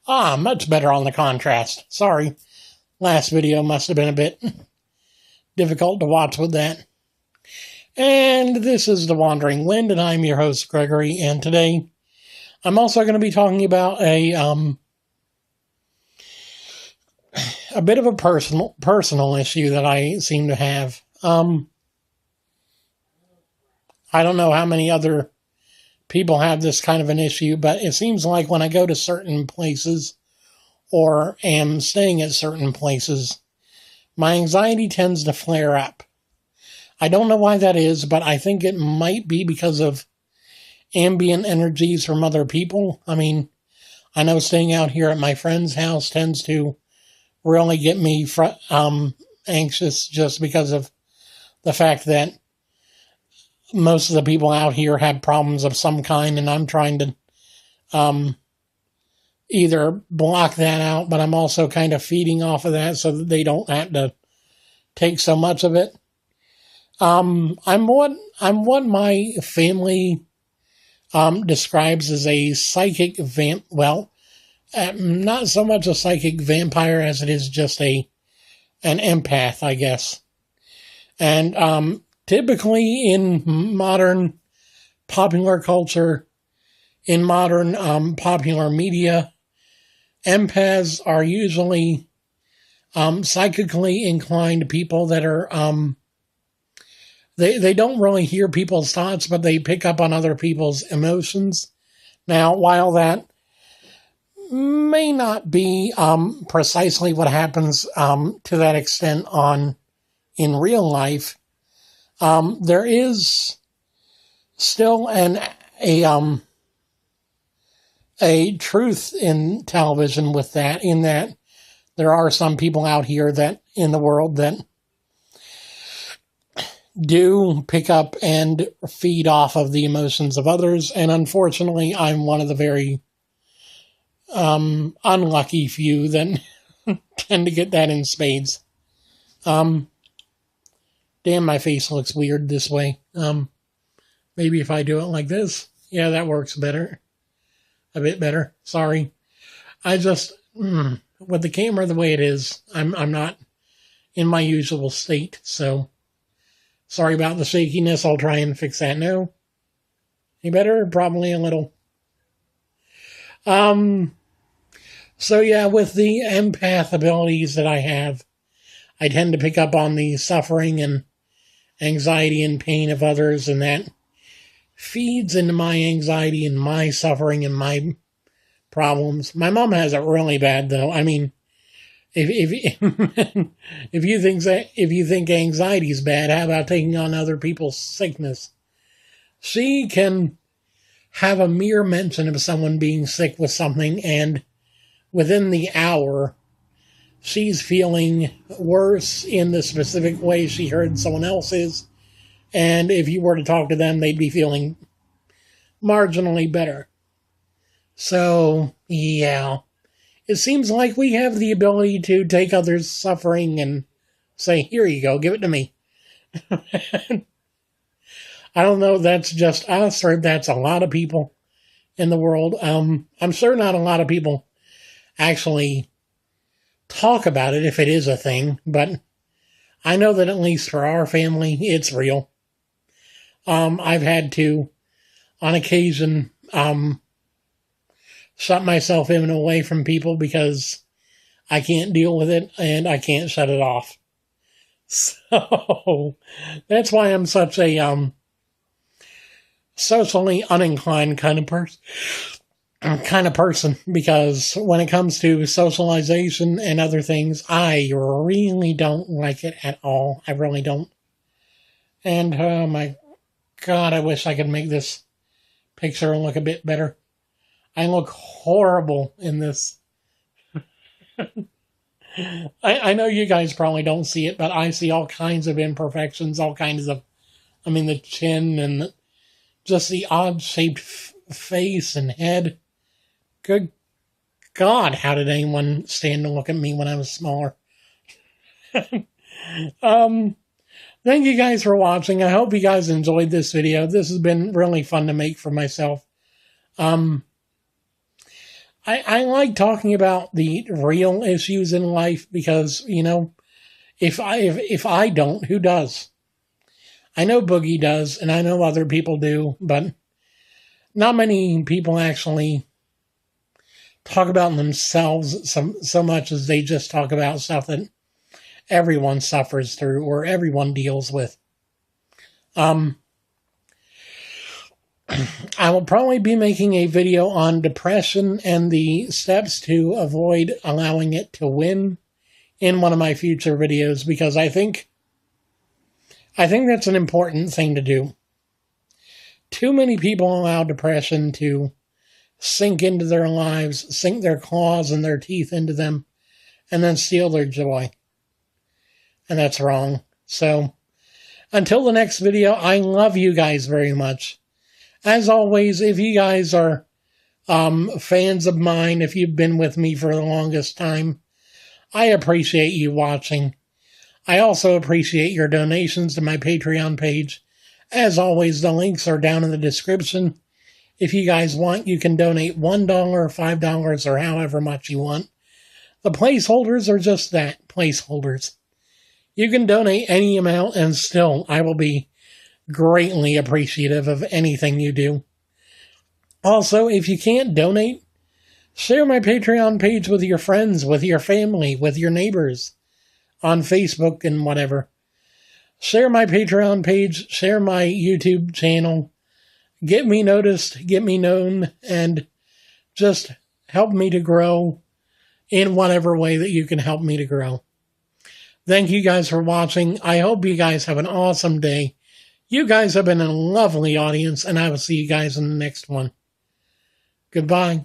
Ah, much better on the contrast. Sorry, last video must have been a bit difficult to watch with that. And this is The Wandering Wind, and I'm your host, Gregory, and today I'm also going to be talking about a bit of a personal issue that I seem to have. I don't know how many other people have this kind of an issue, but it seems like when I go to certain places or am staying at certain places, my anxiety tends to flare up. I don't know why that is, but I think it might be because of ambient energies from other people. I mean, I know staying out here at my friend's house tends to really get me anxious just because of the fact that most of the people out here have problems of some kind, and I'm trying to either block that out, but I'm also kind of feeding off of that so that they don't have to take so much of it. I'm what my family describes as a psychic not so much a psychic vampire as it is just an empath, I guess. And typically in modern popular culture, in modern popular media, empaths are usually psychically inclined people that are they don't really hear people's thoughts, but they pick up on other people's emotions. Now, while that may not be precisely what happens to that extent in real life, there is still a truth in television with that, in that there are some people out here that in the world that do pick up and feed off of the emotions of others, and unfortunately I'm one of the very unlucky few that tend to get that in spades. Damn, my face looks weird this way. Maybe if I do it like this, yeah, that works better. A bit better. Sorry. I just, with the camera the way it is, I'm not in my usual state, so sorry about the shakiness. I'll try and fix that now. Any better? Probably a little. So yeah, with the empath abilities that I have, I tend to pick up on the suffering and anxiety and pain of others, and that feeds into my anxiety and my suffering and my problems. My mom has it really bad, though. I mean, if if you think anxiety is bad, how about taking on other people's sickness? She can have a mere mention of someone being sick with something, and within the hour, she's feeling worse in the specific way she heard someone else's. And if you were to talk to them, they'd be feeling marginally better. So, yeah. It seems like we have the ability to take others' suffering and say, here you go, give it to me. I don't know if that's just us or if that's a lot of people in the world. I'm sure not a lot of people actually talk about it if it is a thing, but I know that at least for our family, it's real. I've had to, on occasion, shut myself in and away from people because I can't deal with it and I can't shut it off. So that's why I'm such a socially uninclined kind of person, because when it comes to socialization and other things, I really don't like it at all. I really don't. And oh my God, I wish I could make this picture look a bit better. I look horrible in this. I know you guys probably don't see it, but I see all kinds of imperfections, all kinds of, the chin and just the odd-shaped face and head. Good God, how did anyone stand to look at me when I was smaller? Thank you guys for watching. I hope you guys enjoyed this video. This has been really fun to make for myself. I like talking about the real issues in life because, if I don't, who does? I know Boogie does, and I know other people do, but not many people actually talk about themselves so much as they just talk about stuff that everyone suffers through or everyone deals with. I will probably be making a video on depression and the steps to avoid allowing it to win in one of my future videos because I think that's an important thing to do. Too many people allow depression to sink into their lives, sink their claws and their teeth into them, and then steal their joy. And that's wrong. So, until the next video, I love you guys very much. As always, if you guys are fans of mine, if you've been with me for the longest time, I appreciate you watching. I also appreciate your donations to my Patreon page. As always, the links are down in the description. If you guys want, you can donate $1, $5, or however much you want. The placeholders are just that, placeholders. You can donate any amount and still I will be greatly appreciative of anything you do. Also, if you can't donate, share my Patreon page with your friends, with your family, with your neighbors, on Facebook and whatever. Share my Patreon page, share my YouTube channel, get me noticed, get me known, and just help me to grow in whatever way that you can help me to grow. Thank you guys for watching. I hope you guys have an awesome day. You guys have been a lovely audience, and I will see you guys in the next one. Goodbye.